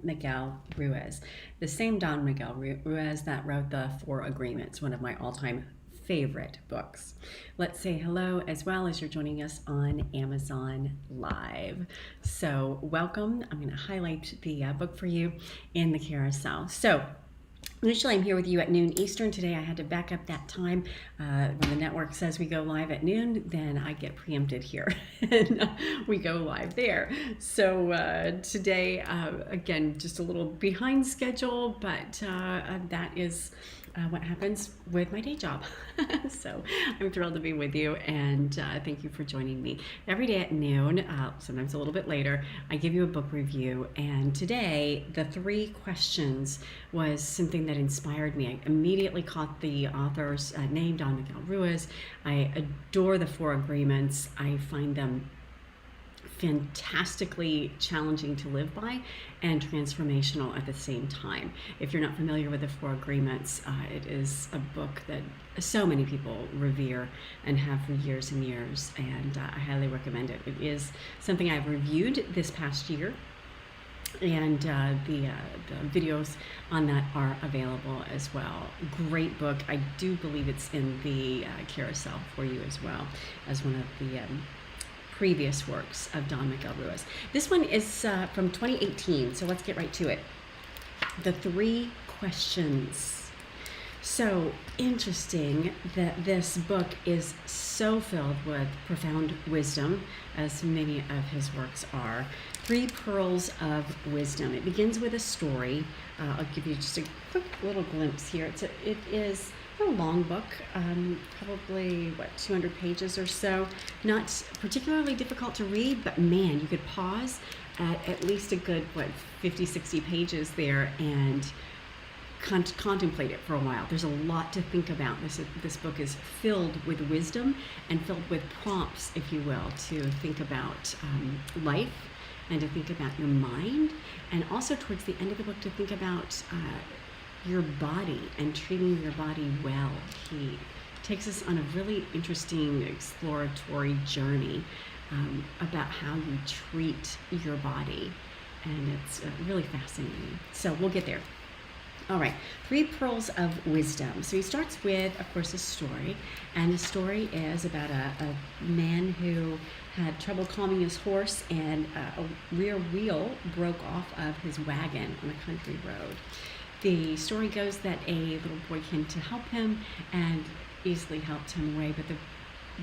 Miguel Ruiz, the same Don Miguel Ruiz that wrote the Four Agreements, one of my all-time favorite books. Let's say hello as well as you're joining us on Amazon Live. So welcome. I'm going to highlight the book for you in the carousel. So usually I'm here with you at noon Eastern. Today I had to back up that time. When the network says we go live at noon, then I get preempted here and we go live there. So today, again, just a little behind schedule, but that is what happens with my day job. So I'm thrilled to be with you, and thank you for joining me. Every day at noon, sometimes a little bit later, I give you a book review, and today the 3 questions was something that inspired me. I immediately caught the author's name, Don Miguel Ruiz. I adore the 4 Agreements. I find them fantastically challenging to live by and transformational at the same time. If you're not familiar with the 4 Agreements, it is a book that so many people revere and have for years and years, and I highly recommend it. It is something I've reviewed this past year, and the videos on that are available as well. Great book. I do believe it's in the carousel for you as well as one of the previous works of Don Miguel Ruiz. This one is from 2018, so let's get right to it. The 3 questions. So interesting that this book is so filled with profound wisdom, as many of his works are. 3 pearls of wisdom. It begins with a story. I'll give you just a quick little glimpse here. It is a long book, probably 200 pages or so. Not particularly difficult to read, but man, you could pause at least a good 50, 60 pages there and contemplate it for a while. There's a lot to think about. This book is filled with wisdom and filled with prompts, if you will, to think about life and to think about your mind, and also towards the end of the book to think about your body and treating your body well. He takes us on a really interesting exploratory journey about how you treat your body, and it's really fascinating. So we'll get there. All right, 3 pearls of wisdom. So he starts with, of course, a story, and the story is about a man who had trouble calming his horse, and a rear wheel broke off of his wagon on a country road. The story goes that a little boy came to help him and easily helped him away, but the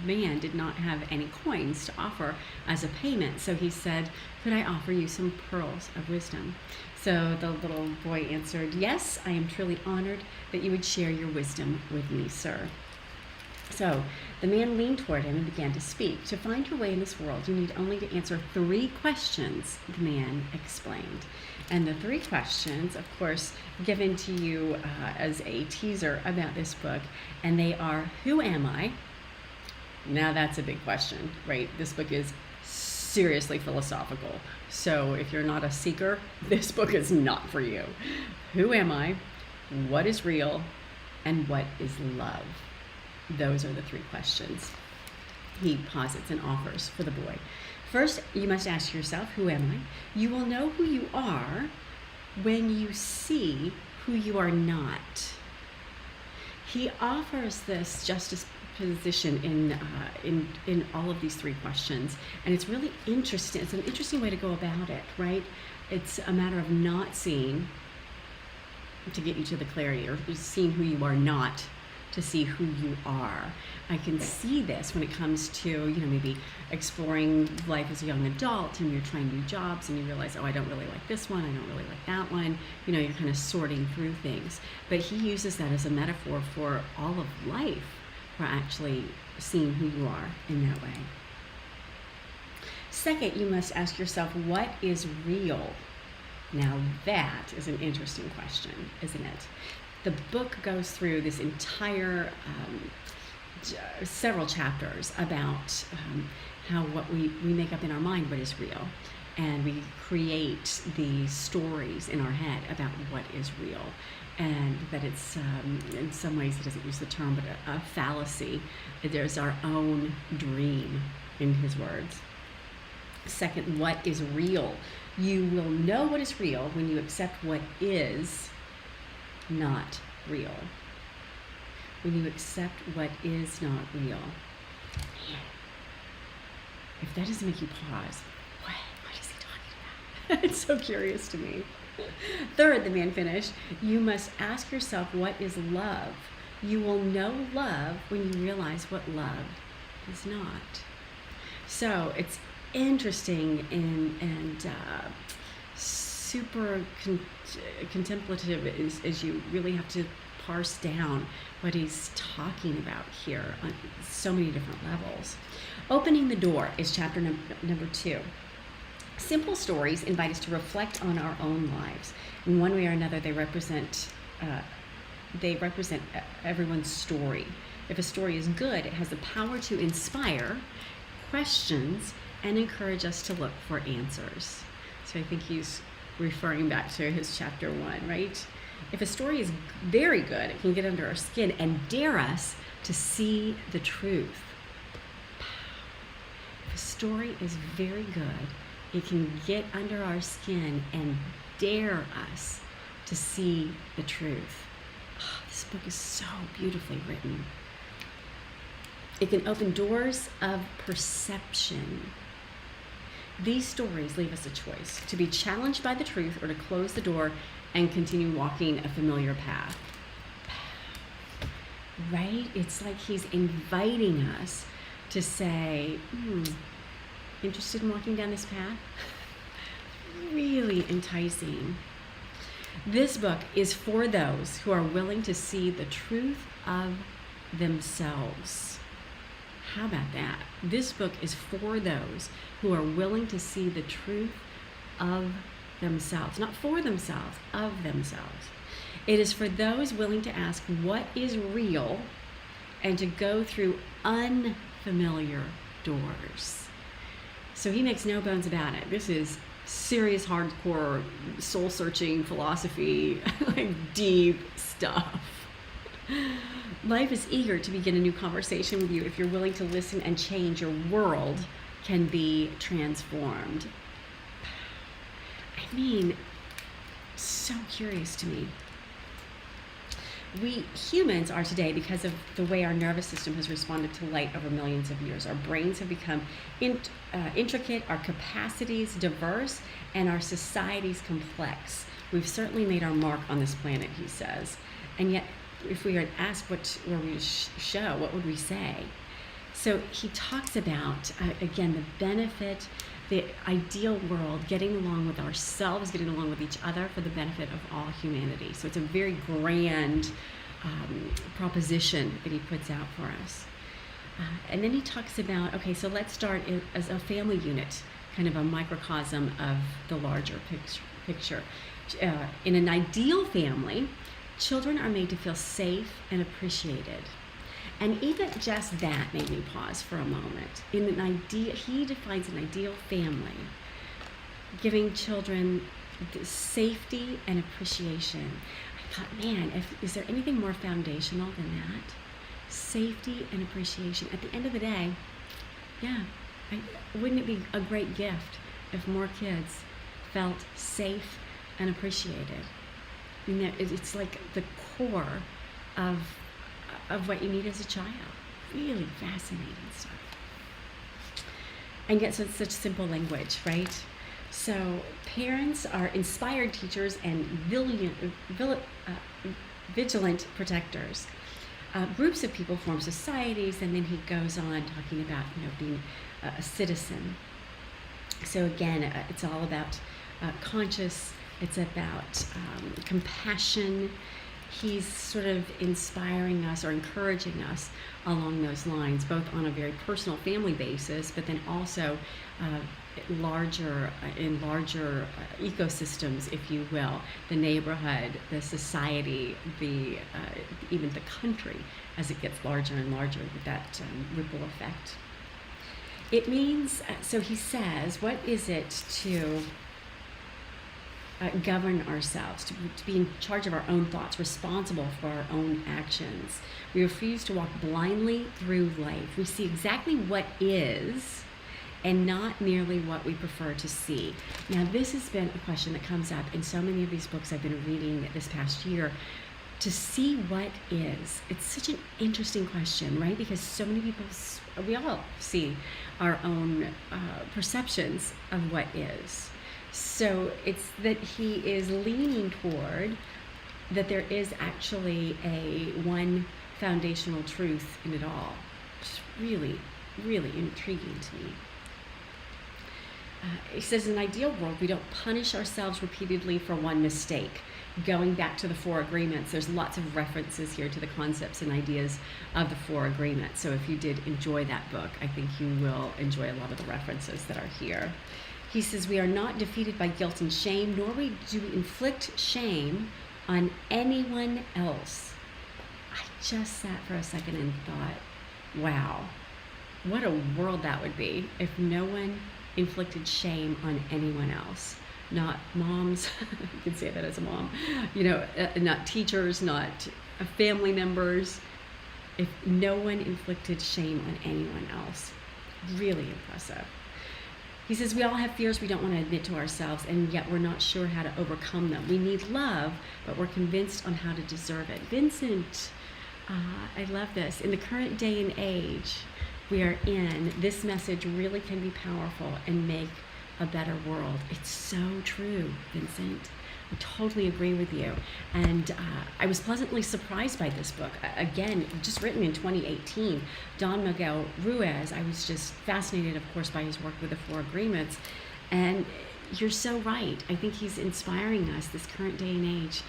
man did not have any coins to offer as a payment. So he said, "Could I offer you some pearls of wisdom?" So the little boy answered, "Yes, I am truly honored that you would share your wisdom with me, sir." So the man leaned toward him and began to speak. "To find your way in this world, you need only to answer 3 questions, the man explained. And the 3 questions, of course, given to you as a teaser about this book, and they are, who am I? Now that's a big question, right? This book is seriously philosophical. So if you're not a seeker, this book is not for you. Who am I? What is real? And what is love? Those are the 3 questions he posits and offers for the boy. First, you must ask yourself, who am I? You will know who you are when you see who you are not. He offers this juxtaposition in all of these 3 questions, and it's really interesting. It's an interesting way to go about it, right? It's a matter of not seeing to get you to the clarity, or seeing who you are not to see who you are. I can see this when it comes to, maybe exploring life as a young adult, and you're trying new jobs and you realize, oh, I don't really like this one, I don't really like that one. You're kind of sorting through things. But he uses that as a metaphor for all of life, for actually seeing who you are in that way. Second, you must ask yourself, what is real? Now that is an interesting question, isn't it? The book goes through this entire several chapters about how what we make up in our mind what is real, and we create these stories in our head about what is real, and that it's in some ways, he doesn't use the term, but a fallacy. There's our own dream, in his words. Second, what is real? You will know what is real when you accept what is not real. When you accept what is not real. If that doesn't make you pause, what is he talking about? It's so curious to me. Third, the man finished, you must ask yourself, what is love? You will know love when you realize what love is not. So it's interesting and super contemplative as you really have to parse down what he's talking about here on so many different levels. Opening the door is chapter number 2. Simple stories invite us to reflect on our own lives. In one way or another, they represent everyone's story. If a story is good, it has the power to inspire questions and encourage us to look for answers. So I think he's referring back to his chapter 1, right? If a story is very good, it can get under our skin and dare us to see the truth. If a story is very good, it can get under our skin and dare us to see the truth. Oh, this book is so beautifully written. It can open doors of perception. These stories leave us a choice: to be challenged by the truth or to close the door and continue walking a familiar path. Right? It's like he's inviting us to say, interested in walking down this path? Really enticing. This book is for those who are willing to see the truth of themselves. How about that? This book is for those who are willing to see the truth of themselves. Not for themselves, of themselves. It is for those willing to ask what is real and to go through unfamiliar doors. So he makes no bones about it. This is serious, hardcore, soul-searching philosophy, like deep stuff. Life is eager to begin a new conversation with you. If you're willing to listen and change, your world can be transformed. I mean, so curious to me. We humans are today because of the way our nervous system has responded to light over millions of years. Our brains have become intricate, our capacities diverse, and our societies complex. We've certainly made our mark on this planet, he says. And yet, if we were asked what were we to show, what would we say? So he talks about, again, the benefit, the ideal world, getting along with ourselves, getting along with each other for the benefit of all humanity. So it's a very grand proposition that he puts out for us. And then he talks about, okay, so let's start as a family unit, kind of a microcosm of the larger picture. In an ideal family, children are made to feel safe and appreciated. And even just that made me pause for a moment. He defines an ideal family, giving children safety and appreciation. I thought, man, is there anything more foundational than that? Safety and appreciation. At the end of the day, wouldn't it be a great gift if more kids felt safe and appreciated? It's like the core of what you need as a child. Really fascinating stuff. And yet, so it's such simple language, right? So parents are inspired teachers and vigilant protectors. Groups of people form societies, and then he goes on talking about, being a citizen. So again, it's all about conscious. It's about compassion. He's sort of inspiring us or encouraging us along those lines, both on a very personal family basis, but then also in larger ecosystems, if you will, the neighborhood, the society, even the country, as it gets larger and larger with that ripple effect. It means, so he says, what is it to govern ourselves, to be in charge of our own thoughts, responsible for our own actions? We refuse to walk blindly through life. We see exactly what is and not merely what we prefer to see. Now, this has been a question that comes up in so many of these books I've been reading this past year. To see what is. It's such an interesting question, right? Because so many people, we all see our own perceptions of what is. So it's that he is leaning toward that there is actually a one foundational truth in it all. It's really, really intriguing to me. He says, in an ideal world, we don't punish ourselves repeatedly for one mistake. Going back to the 4 agreements, there's lots of references here to the concepts and ideas of the 4 agreements. So if you did enjoy that book, I think you will enjoy a lot of the references that are here. He says, we are not defeated by guilt and shame, nor do we inflict shame on anyone else. I just sat for a second and thought, wow, what a world that would be if no one inflicted shame on anyone else. Not moms, you can say that as a mom, not teachers, not family members. If no one inflicted shame on anyone else. Really impressive. He says, we all have fears we don't want to admit to ourselves, and yet we're not sure how to overcome them. We need love, but we're convinced on how to deserve it. Vincent, I love this. In the current day and age we are in, this message really can be powerful and make a better world. It's so true, Vincent. I totally agree with you. And I was pleasantly surprised by this book. Again, just written in 2018. Don Miguel Ruiz, I was just fascinated, of course, by his work with the 4 agreements. And you're so right. I think he's inspiring us, this current day and age.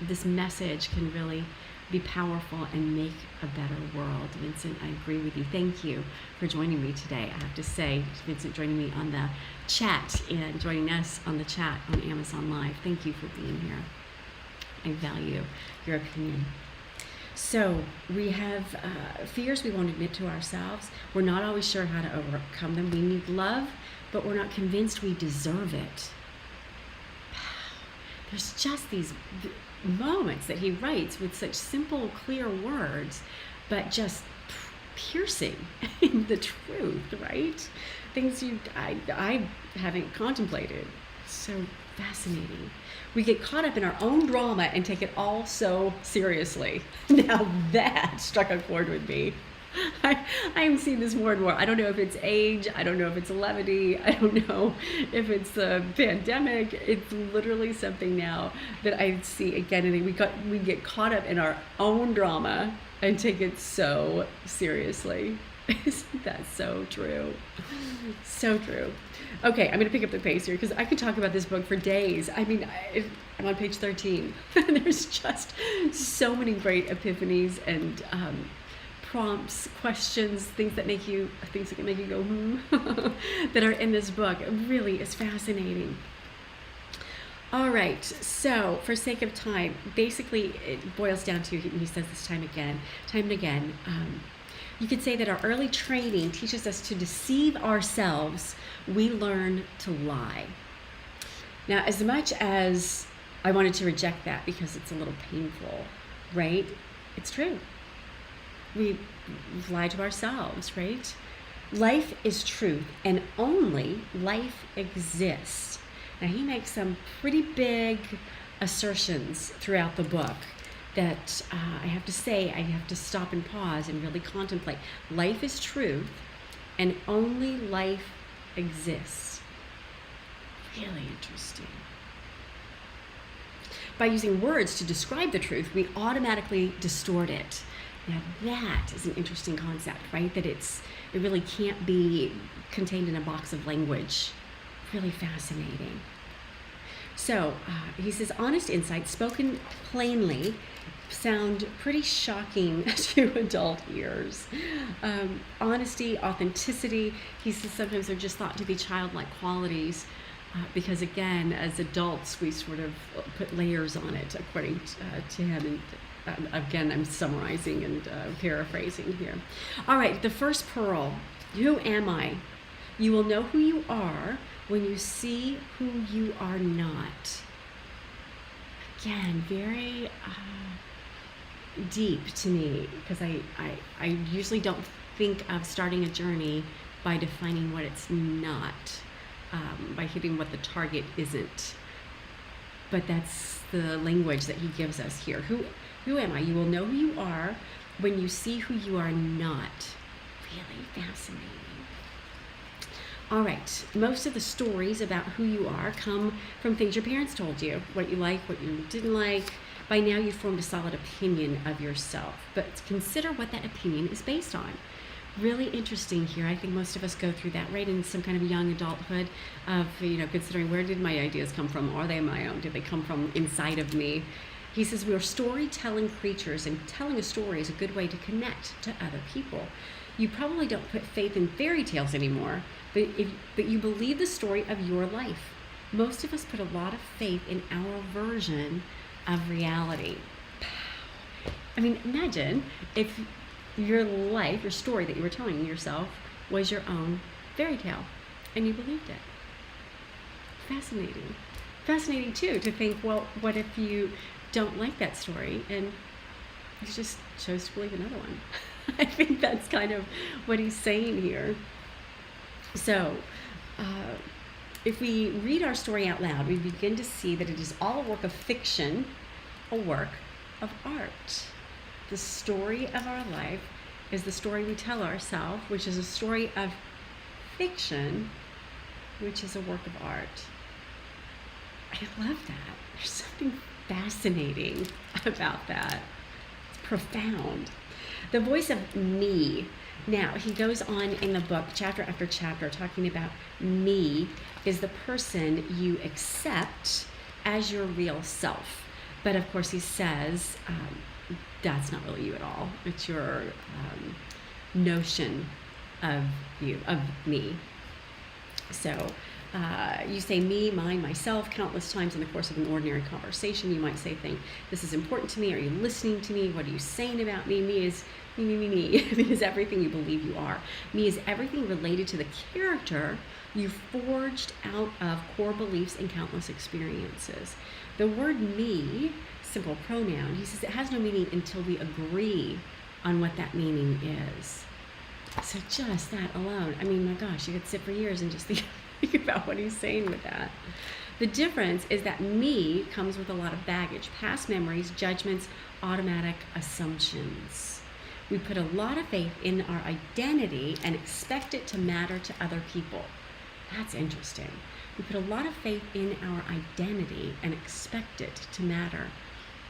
This message can really be powerful and make a better world. Vincent, I agree with you. Thank you for joining me today. I have to say, Vincent joining me on the chat and joining us on the chat on Amazon Live. Thank you for being here. I value your opinion. So we have fears we won't admit to ourselves. We're not always sure how to overcome them. We need love, but we're not convinced we deserve it. There's just these moments that he writes with such simple, clear words, but just piercing in the truth, right? Things I haven't contemplated. So fascinating. We get caught up in our own drama and take it all so seriously. Now that struck a chord with me. I am seeing this more and more. I don't know if it's age. I don't know if it's levity. I don't know if it's the pandemic. It's literally something now that I see again and again. We get caught up in our own drama and take it so seriously. Isn't that so true? So true. Okay, I'm going to pick up the pace here because I could talk about this book for days. I mean, I'm on page 13. There's just so many great epiphanies and prompts, questions, things that can make you go, that are in this book. It really is fascinating. All right, so for sake of time, basically it boils down to, and he says this time and again, you could say that our early training teaches us to deceive ourselves. We learn to lie. Now, as much as I wanted to reject that because it's a little painful, right? It's true. We lie to ourselves, right? Life is truth, and only life exists. Now, he makes some pretty big assertions throughout the book that I have to say, I have to stop and pause and really contemplate. Life is truth, and only life exists. Really interesting. By using words to describe the truth, we automatically distort it. Now that is an interesting concept, right? That it really can't be contained in a box of language. Really fascinating. So he says, honest insights spoken plainly sound pretty shocking to adult ears. Honesty, authenticity, he says sometimes they're just thought to be childlike qualities because again, as adults, we sort of put layers on it according to him. And again, I'm summarizing and paraphrasing here. All right, the first pearl, who am I? You will know who you are when you see who you are not. Again, very deep to me because I usually don't think of starting a journey by defining what it's not, by hitting what the target isn't. But that's the language that he gives us here. Who am I? You will know who you are when you see who you are not. Really fascinating. All right, most of the stories about who you are come from things your parents told you, what you like, what you didn't like. By now you've formed a solid opinion of yourself, but consider what that opinion is based on. Really interesting here. I think most of us go through that, right, in some kind of young adulthood of, considering, where did my ideas come from? Are they my own? Did they come from inside of me? He says we are storytelling creatures, and telling a story is a good way to connect to other people. You probably don't put faith in fairy tales anymore, but you believe the story of your life. Most of us put a lot of faith in our version of reality. I mean, imagine if your life, your story that you were telling yourself, was your own fairy tale, and you believed it. Fascinating. Fascinating, too, to think, well, what if you don't like that story, and you just chose to believe another one? I think that's kind of what he's saying here. So, if we read our story out loud, we begin to see that it is all a work of fiction, a work of art. The story of our life is the story we tell ourselves, which is a story of fiction, which is a work of art. I love that. There's something fascinating about that. It's profound. The voice of me. Now, he goes on in the book, chapter after chapter, talking about me is the person you accept as your real self. But of course, he says that's not really you at all. It's your notion of you, of me. So you say me, mine, myself countless times in the course of an ordinary conversation. You might say things, this is important to me. Are you listening to me? What are you saying about me? Me is me. Me is everything you believe you are. Me is everything related to the character you forged out of core beliefs and countless experiences. The word me, simple pronoun, he says it has no meaning until we agree on what that meaning is. So just that alone, I mean, my gosh, you could sit for years and just think about what he's saying with that. The difference is that me comes with a lot of baggage, past memories, judgments, automatic assumptions. We put a lot of faith in our identity and expect it to matter to other people. That's interesting. We put a lot of faith in our identity and expect it to matter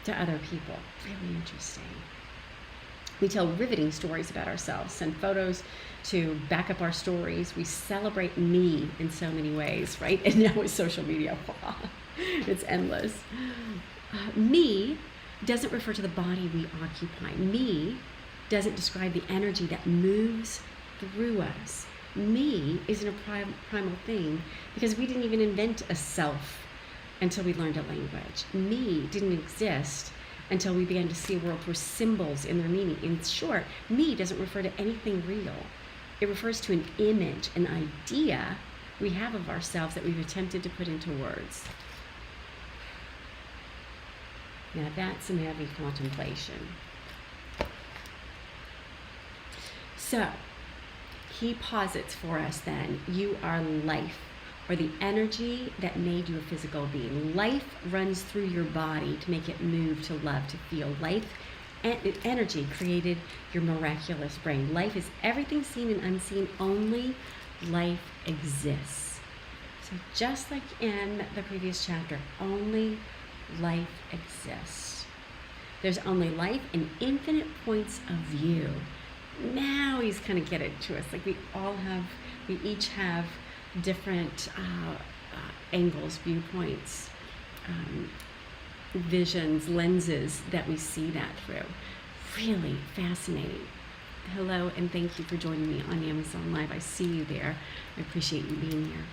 to other people. Really interesting. We tell riveting stories about ourselves, send photos to back up our stories. We celebrate me in so many ways, right? And now with social media, it's endless. Me doesn't refer to the body we occupy. Me doesn't describe the energy that moves through us. Me isn't a primal thing because we didn't even invent a self until we learned a language. Me didn't exist until we began to see a world through symbols in their meaning. In short, me doesn't refer to anything real. It refers to an image, an idea we have of ourselves that we've attempted to put into words. Now that's some heavy contemplation. So, he posits for us then, you are life, or the energy that made you a physical being. Life runs through your body to make it move, to love, to feel. Life and energy created your miraculous brain. Life is everything seen and unseen, only life exists. So just like in the previous chapter, only life exists. There's only life and infinite points of view. Now he's kind of getting to us. Like we each have different angles, viewpoints, visions, lenses that we see that through. Really fascinating. Hello, and thank you for joining me on Amazon Live. I see you there. I appreciate you being here.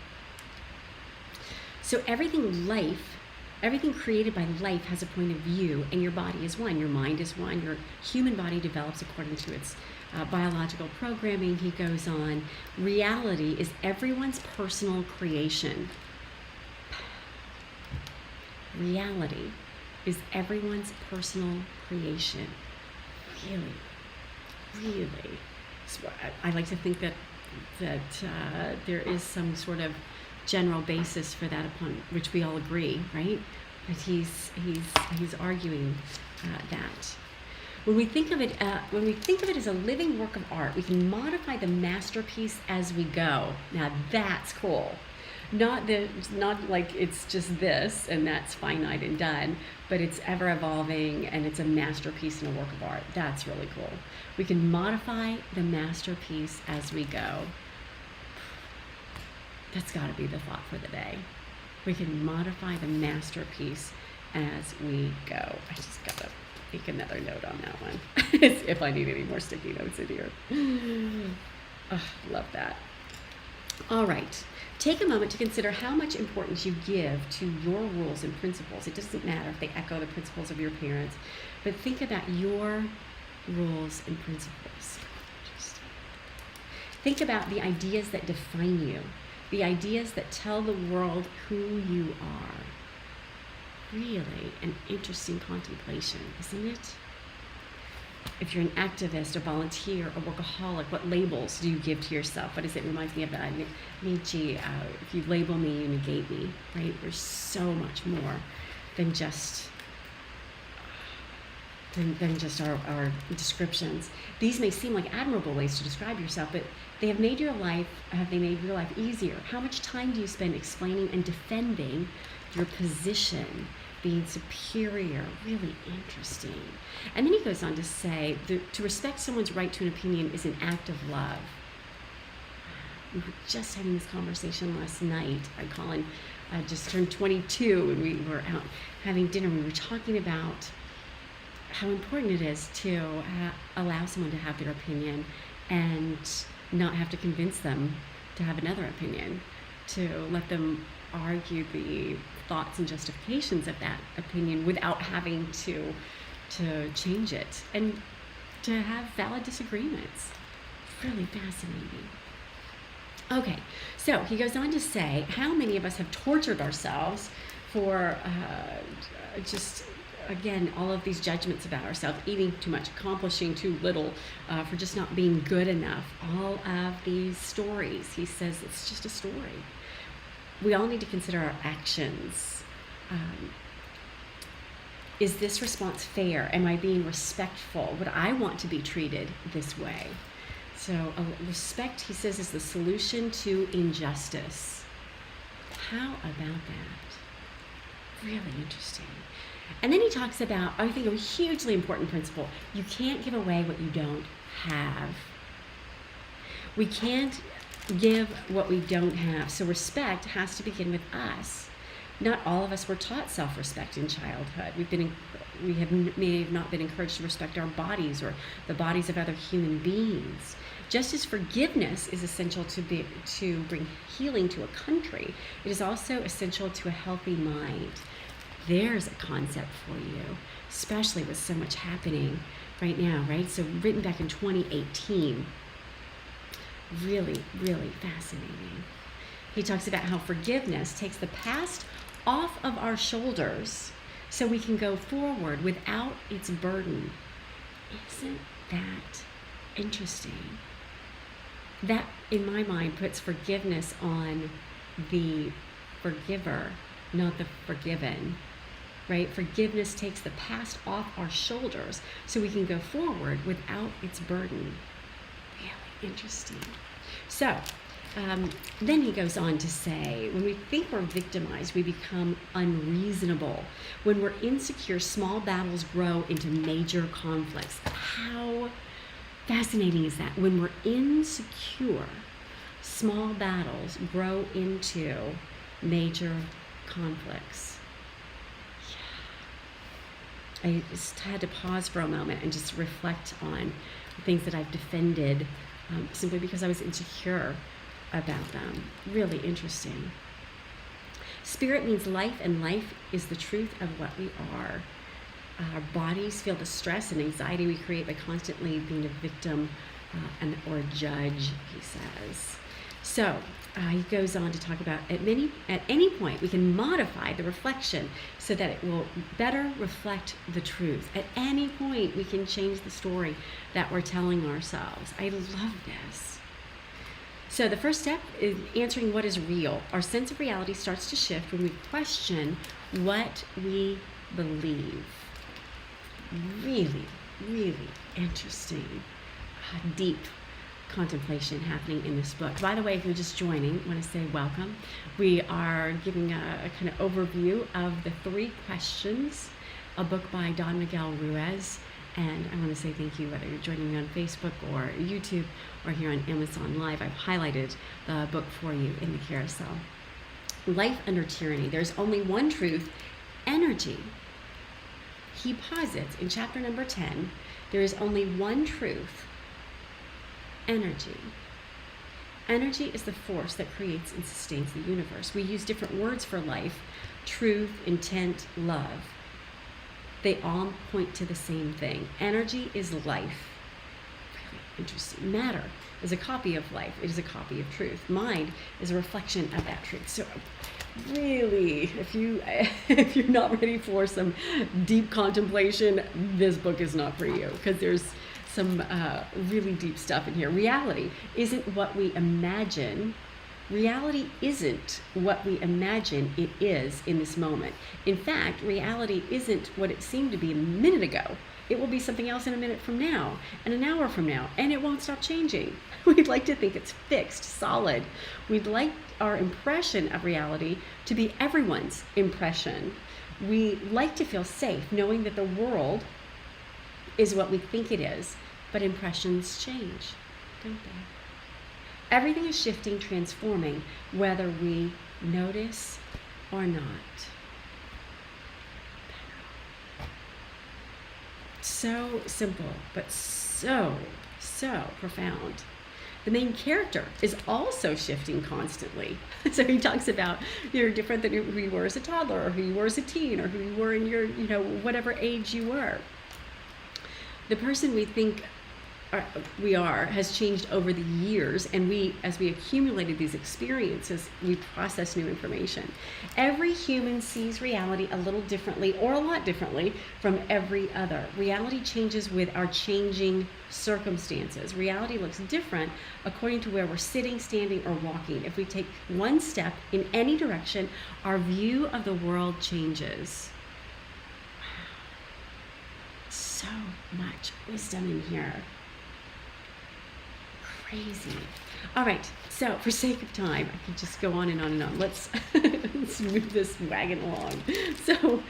So everything created by life has a point of view, and your body is one. Your mind is one. Your human body develops according to its biological programming. He goes on, reality is everyone's personal creation. Reality is everyone's personal creation. Really. So I like to think that there is some sort of general basis for that upon which we all agree, right? But he's arguing that. When we think of it as a living work of art, we can modify the masterpiece as we go. Now that's cool. Not like it's just this and that's finite and done, but it's ever evolving and it's a masterpiece and a work of art. That's really cool. We can modify the masterpiece as we go. That's got to be the thought for the day. We can modify the masterpiece as we go. I just got to make another note on that one if I need any more sticky notes in here. Oh, love that. All right. Take a moment to consider how much importance you give to your rules and principles. It doesn't matter if they echo the principles of your parents, but think about your rules and principles. Think about the ideas that define you, the ideas that tell the world who you are. Really an interesting contemplation, isn't it? If you're an activist, a volunteer, a workaholic, what labels do you give to yourself? What does it remind me of? Nietzsche, if you label me, you negate me, right? There's so much more than just our descriptions. These may seem like admirable ways to describe yourself, but have they made your life easier? How much time do you spend explaining and defending your position, being superior? Really interesting. And then he goes on to say, to respect someone's right to an opinion is an act of love. We were just having this conversation last night. Colin just turned 22 and we were out having dinner. We were talking about how important it is to allow someone to have their opinion and not have to convince them to have another opinion, to let them argue the thoughts and justifications of that opinion without having to change it, and to have valid disagreements. Really fascinating. Okay, so he goes on to say, how many of us have tortured ourselves for again, all of these judgments about ourselves, eating too much, accomplishing too little, for just not being good enough. All of these stories, he says it's just a story. We all need to consider our actions. Is this response fair? Am I being respectful? Would I want to be treated this way? So respect, he says, is the solution to injustice. How about that? Really interesting. And then he talks about, I think, a hugely important principle. You can't give away what you don't have. We can't give what we don't have. So respect has to begin with us. Not all of us were taught self-respect in childhood. We may have not been encouraged to respect our bodies or the bodies of other human beings. Just as forgiveness is essential to bring healing to a country, it is also essential to a healthy mind. There's a concept for you, especially with so much happening right now, right? So written back in 2018. Really, really fascinating. He talks about how forgiveness takes the past off of our shoulders so we can go forward without its burden. Isn't that interesting? That, in my mind, puts forgiveness on the forgiver, not the forgiven, right? Forgiveness takes the past off our shoulders so we can go forward without its burden. Really interesting. So, then he goes on to say, when we think we're victimized, we become unreasonable. When we're insecure, small battles grow into major conflicts. How fascinating is that? When we're insecure, small battles grow into major conflicts. Yeah. I just had to pause for a moment and just reflect on the things that I've defended simply because I was insecure about them. Really interesting. Spirit means life, and life is the truth of what we are. Our bodies feel the stress and anxiety we create by constantly being a victim or a judge, he says. So he goes on to talk about at any point we can modify the reflection so that it will better reflect the truth. At any point we can change the story that we're telling ourselves. I love this. So the first step is answering what is real. Our sense of reality starts to shift when we question what we believe. Really, really interesting, deep contemplation happening in this book. By the way, if you're just joining, I want to say welcome. We are giving a kind of overview of the 3 questions, a book by Miguel Ruiz. And I want to say thank you, whether you're joining me on Facebook or YouTube or here on Amazon Live. I've highlighted the book for you in the carousel. Life Under Tyranny. There's only one truth, energy. He posits in chapter number 10, there is only one truth, energy. Energy is the force that creates and sustains the universe. We use different words for life: truth, intent, love. They all point to the same thing. Energy is life. Really interesting. Matter is a copy of life. It is a copy of truth. Mind is a reflection of that truth. So really, if you're not ready for some deep contemplation, this book is not for you, because there's some really deep stuff in here. Reality isn't what we imagine. Reality isn't what we imagine it is in this moment. In fact, reality isn't what it seemed to be a minute ago. It will be something else in a minute from now, and an hour from now, and it won't stop changing. We'd like to think it's fixed, solid. We'd like our impression of reality to be everyone's impression. We like to feel safe knowing that the world is what we think it is, but impressions change, don't they? Everything is shifting, transforming, whether we notice or not. So simple, but so profound. The main character is also shifting constantly. So he talks about you're different than who you were as a toddler, or who you were as a teen, or who you were in your, whatever age you were. The person we think we are has changed over the years, and as we accumulated these experiences, we process new information. Every human sees reality a little differently, or a lot differently, from every other. Reality changes with our changing circumstances. Reality looks different according to where we're sitting, standing, or walking. If we take one step in any direction, our view of the world changes. Wow. So much wisdom in here. Crazy. All right, so for sake of time, I could just go on and on and on. Let's move this wagon along. So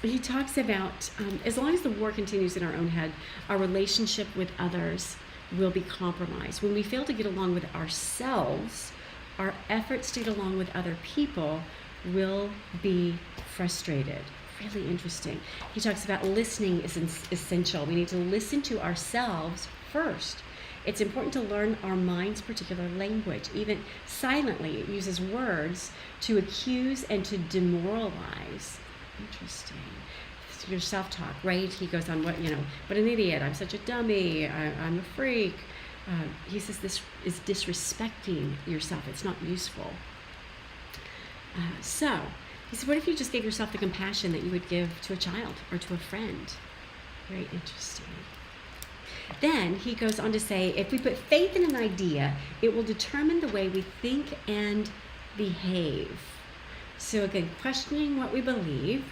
he talks about as long as the war continues in our own head, our relationship with others will be compromised. When we fail to get along with ourselves, our efforts to get along with other people will be frustrated. Really interesting. He talks about listening is essential. We need to listen to ourselves first. It's important to learn our mind's particular language. Even silently, it uses words to accuse and to demoralize. Interesting. It's your self-talk, right? He goes on, what an idiot, I'm such a dummy, I'm a freak. He says this is disrespecting yourself. It's not useful. So he said, what if you just gave yourself the compassion that you would give to a child or to a friend? Very interesting. Then he goes on to say, if we put faith in an idea, it will determine the way we think and behave. So again, questioning what we believe,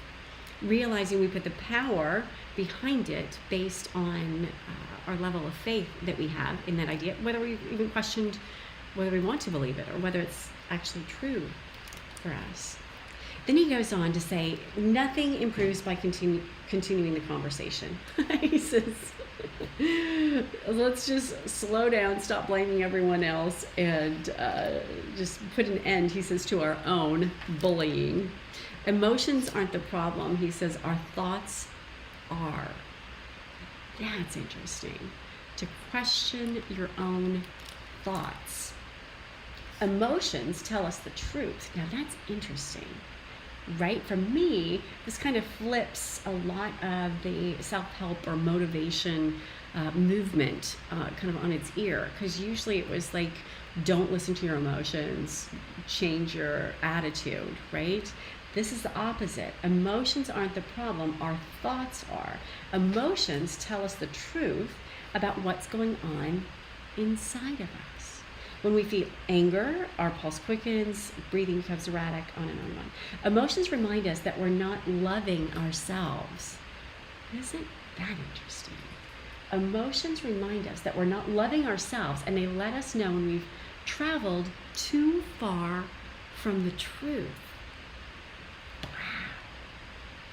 realizing we put the power behind it based on our level of faith that we have in that idea, whether we even questioned whether we want to believe it or whether it's actually true for us. Then he goes on to say, nothing improves by continuing the conversation. He says, let's just slow down, stop blaming everyone else, and just put an end, he says, to our own bullying. Emotions aren't the problem. He says our thoughts are. That's interesting. To question your own thoughts. Emotions tell us the truth. Now that's interesting. Right? For me, this kind of flips a lot of the self-help or motivation movement kind of on its ear, because usually it was like, don't listen to your emotions, change your attitude, right? This is the opposite. Emotions aren't the problem, our thoughts are. Emotions tell us the truth about what's going on inside of us. When we feel anger, our pulse quickens, breathing becomes erratic, on and on and on. Emotions remind us that we're not loving ourselves. Isn't that interesting? Emotions remind us that we're not loving ourselves, and they let us know when we've traveled too far from the truth. Wow.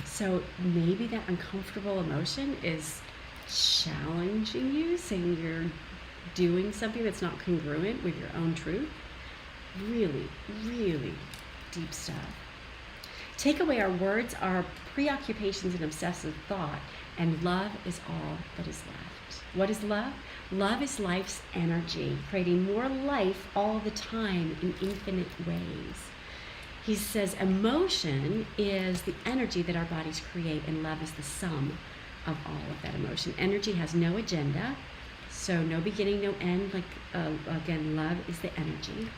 So maybe that uncomfortable emotion is challenging you, saying you're doing something that's not congruent with your own truth. Really, really deep stuff. Take away our words, our preoccupations, and obsessive thought, and love is all that is left. What is love? Love is life's energy, creating more life all the time in infinite ways. He says emotion is the energy that our bodies create, and love is the sum of all of that emotion. Energy has no agenda, so no beginning, no end. Again, love is the energy,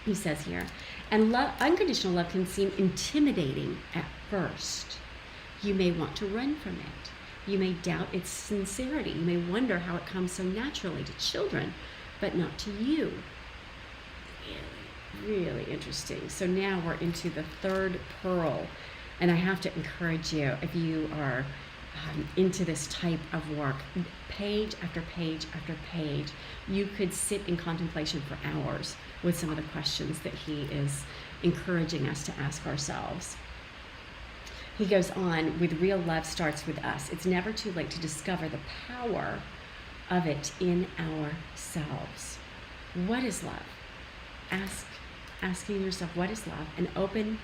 he says here. And unconditional love can seem intimidating at first. You may want to run from it. You may doubt its sincerity. You may wonder how it comes so naturally to children, but not to you. Really, really interesting. So now we're into the third pearl. And I have to encourage you, if you are into this type of work, page after page after page, you could sit in contemplation for hours with some of the questions that he is encouraging us to ask ourselves. He goes on with real love starts with us. It's never too late to discover the power of it in ourselves. What is love? Asking yourself, what is love? And open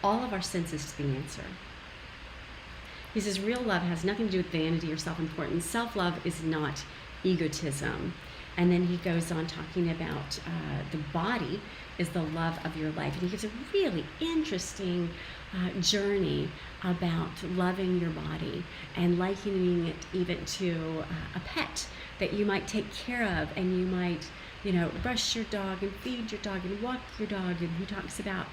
all of our senses to the answer. He says real love has nothing to do with vanity or self-importance. Self-love is not egotism. And then he goes on talking about the body is the love of your life. And he gives a really interesting journey about loving your body and likening it even to a pet that you might take care of, and you might, brush your dog and feed your dog and walk your dog. And he talks about,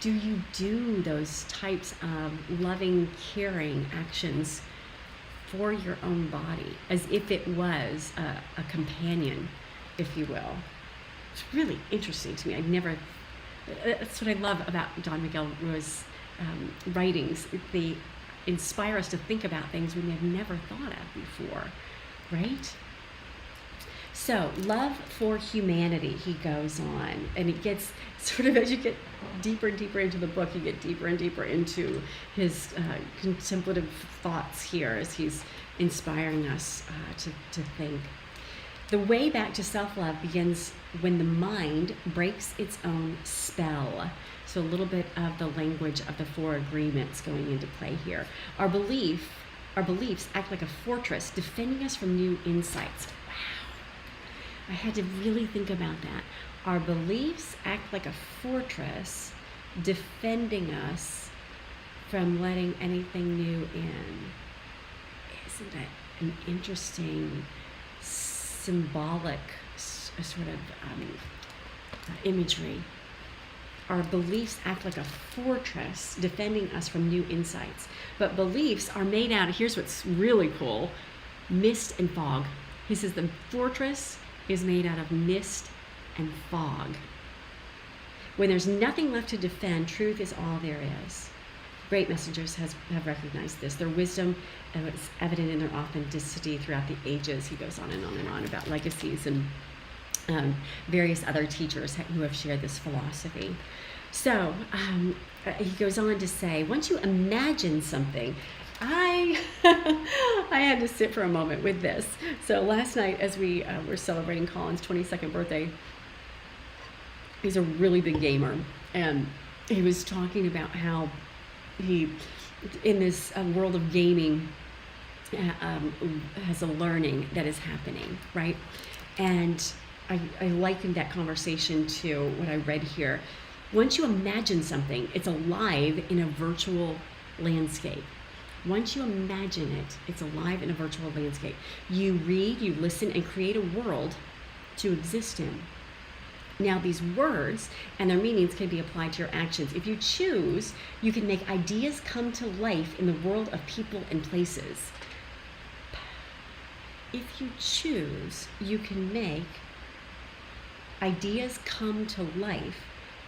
do you do those types of loving, caring actions for your own body as if it was a companion, if you will? It's really interesting to me. That's what I love about Don Miguel Ruiz writings. They inspire us to think about things we have never thought of before, right? So, love for humanity, he goes on, and it gets sort of, as you get deeper and deeper into the book, you get deeper and deeper into his contemplative thoughts here as he's inspiring us to think. The way back to self-love begins when the mind breaks its own spell. So a little bit of the language of the 4 agreements going into play here. Our beliefs act like a fortress defending us from new insights. I had to really think about that. Our beliefs act like a fortress defending us from letting anything new in. Isn't that an interesting symbolic sort of imagery? Our beliefs act like a fortress defending us from new insights. But beliefs are made out of, here's what's really cool, mist and fog. He says the fortress is made out of mist and fog. When there's nothing left to defend, truth is all there is. Great messengers have recognized this. Their wisdom is evident in their authenticity throughout the ages. He goes on and on and on about legacies and various other teachers who have shared this philosophy. So he goes on to say, once you imagine something, I had to sit for a moment with this. So last night, as we were celebrating Colin's 22nd birthday, he's a really big gamer, and he was talking about how he, in this world of gaming, has a learning that is happening, right? And I likened that conversation to what I read here. Once you imagine something, it's alive in a virtual landscape. Once you imagine it, it's alive in a virtual landscape. You read, you listen, and create a world to exist in. Now, these words and their meanings can be applied to your actions. If you choose, you can make ideas come to life in the world of people and places. If you choose, you can make Ideas come to life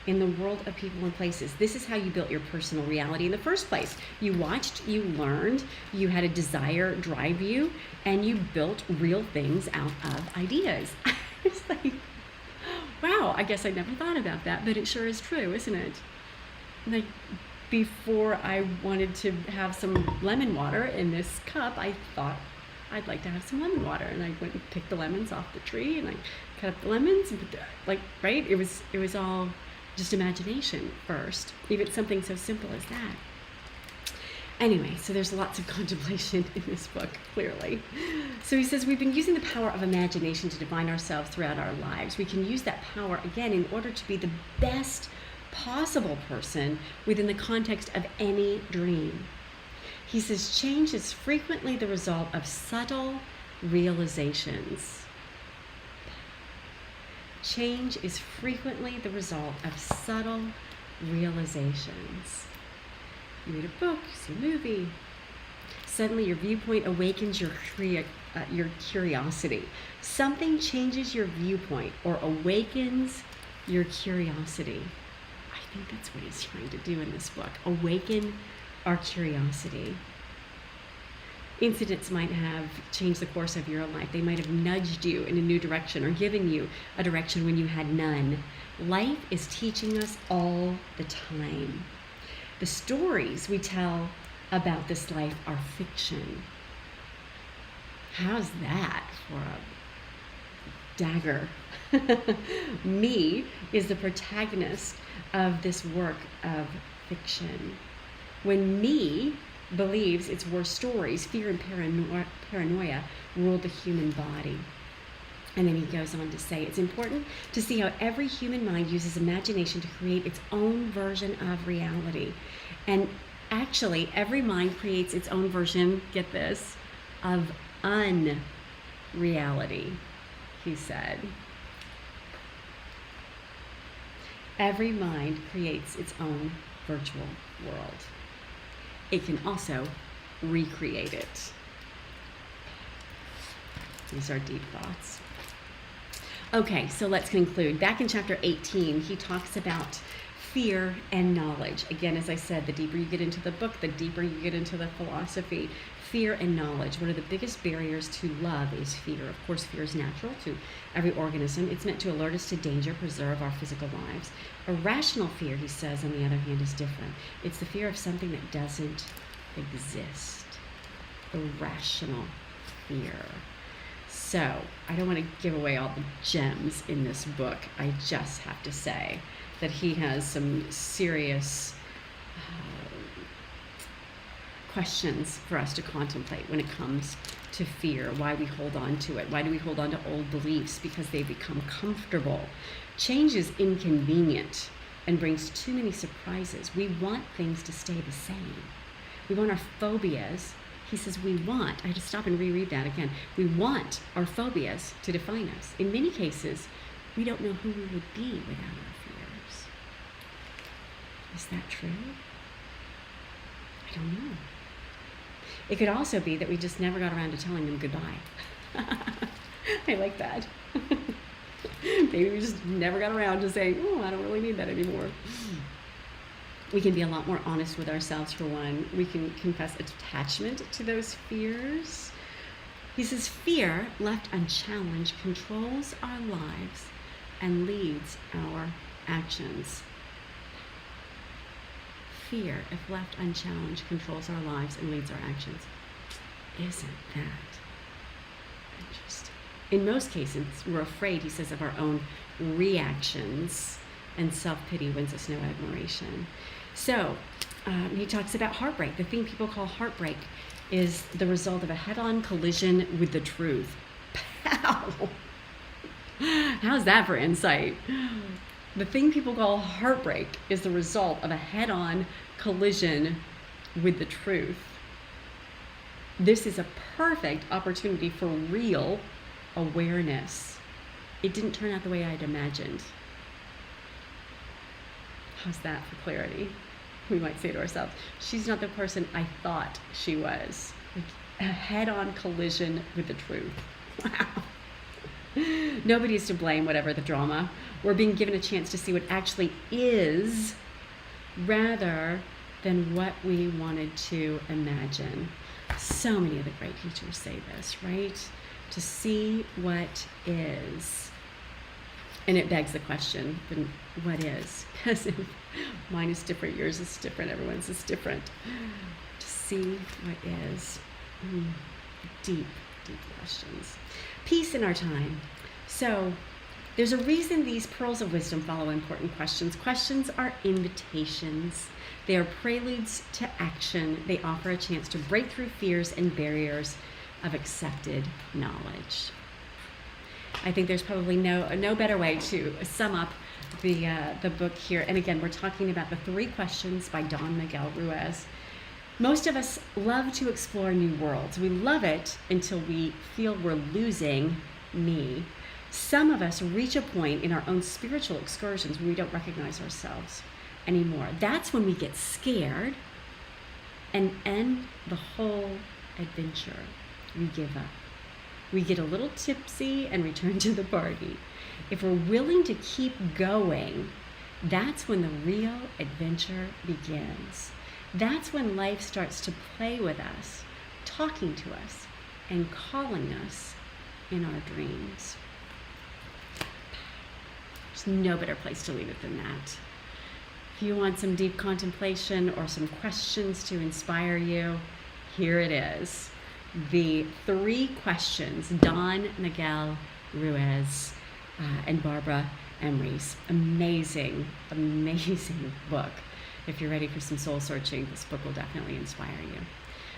in the world of people and places. This is how you built your personal reality in the first place. You watched, you learned, you had a desire drive you, and you built real things out of ideas. It's like, wow, I guess I never thought about that, but it sure is true, isn't it? Like, before I wanted to have some lemon water in this cup, I thought I'd like to have some lemon water, and I went and picked the lemons off the tree, and I cut up the lemons, and right? It was all just imagination first, even something so simple as that. Anyway, so there's lots of contemplation in this book, clearly. So he says we've been using the power of imagination to define ourselves throughout our lives. We can use that power, again, in order to be the best possible person within the context of any dream. He says change is frequently the result of subtle realizations. Change is frequently the result of subtle realizations. You read a book, you see a movie. Suddenly your viewpoint awakens your curiosity. Something changes your viewpoint or awakens your curiosity. I think that's what he's trying to do in this book. Awaken our curiosity. Incidents might have changed the course of your life. They might have nudged you in a new direction or given you a direction when you had none. Life is teaching us all the time. The stories we tell about this life are fiction. How's that for a dagger? Me is the protagonist of this work of fiction. When me believes its worst stories, fear and paranoia rule the human body. And then he goes on to say, it's important to see how every human mind uses imagination to create its own version of reality. And actually, every mind creates its own version, get this, of unreality, he said. Every mind creates its own virtual world. It can also recreate it. These are deep thoughts. Okay, so let's conclude. Back in chapter 18, he talks about fear and knowledge. Again, as I said, the deeper you get into the book, the deeper you get into the philosophy. Fear and knowledge. One of the biggest barriers to love is fear. Of course, fear is natural to every organism. It's meant to alert us to danger, preserve our physical lives. Irrational fear, he says, on the other hand, is different. It's the fear of something that doesn't exist. Irrational fear. So, I don't want to give away all the gems in this book. I just have to say that he has some serious questions for us to contemplate when it comes to fear, why we hold on to it. Why do we hold on to old beliefs? Because they become comfortable. Change is inconvenient and brings too many surprises. We want things to stay the same. We want our phobias. He says I had to stop and reread that again. We want our phobias to define us. In many cases, we don't know who we would be without our fears. Is that true? I don't know. It could also be that we just never got around to telling them goodbye. I like that. Maybe we just never got around to saying, oh, I don't really need that anymore. We can be a lot more honest with ourselves, for one. We can confess attachment to those fears. He says, fear, left unchallenged, controls our lives and leads our actions. Fear, if left unchallenged, controls our lives and leads our actions. Isn't that interesting? In most cases, we're afraid, he says, of our own reactions, and self-pity wins us no admiration. So, he talks about heartbreak. The thing people call heartbreak is the result of a head-on collision with the truth. Pow! How's that for insight? The thing people call heartbreak is the result of a head-on collision with the truth. This is a perfect opportunity for real awareness. It didn't turn out the way I'd imagined. How's that for clarity? We might say to ourselves, she's not the person I thought she was. A head-on collision with the truth. Wow. Nobody's to blame, whatever the drama. We're being given a chance to see what actually is rather than what we wanted to imagine. So many of the great teachers say this, right? To see what is. And it begs the question, then what is? Because if mine is different, yours is different, everyone's is different. To see what is. Deep, deep questions. Peace in our time. So there's a reason these pearls of wisdom follow important questions. Questions are invitations. They are preludes to action. They offer a chance to break through fears and barriers of accepted knowledge. I think there's probably no better way to sum up the book here. And again, we're talking about the 3 questions by Don Miguel Ruiz. Most of us love to explore new worlds. We love it until we feel we're losing me. Some of us reach a point in our own spiritual excursions where we don't recognize ourselves anymore. That's when we get scared and end the whole adventure. We give up. We get a little tipsy and return to the party. If we're willing to keep going, that's when the real adventure begins. That's when life starts to play with us, talking to us, and calling us in our dreams. There's no better place to leave it than that. If you want some deep contemplation or some questions to inspire you, here it is. The 3 questions, Don Miguel Ruiz and Barbara Emery's. Amazing, amazing book. If you're ready for some soul searching, this book will definitely inspire you.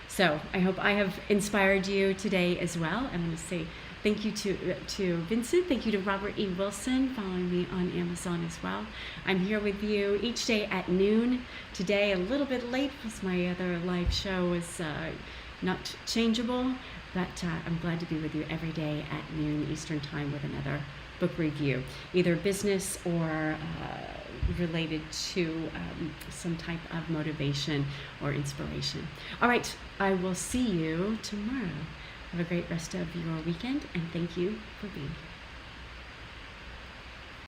So I hope I have inspired you today as well. I want to say thank you to Vincent. Thank you to Robert E. Wilson, following me on Amazon as well. I'm here with you each day at noon. Today a little bit late because my other live show was not changeable, but I'm glad to be with you every day at noon Eastern Time with another book review, either business or related to some type of motivation or inspiration. All right, I will see you tomorrow. Have a great rest of your weekend, and thank you for being here.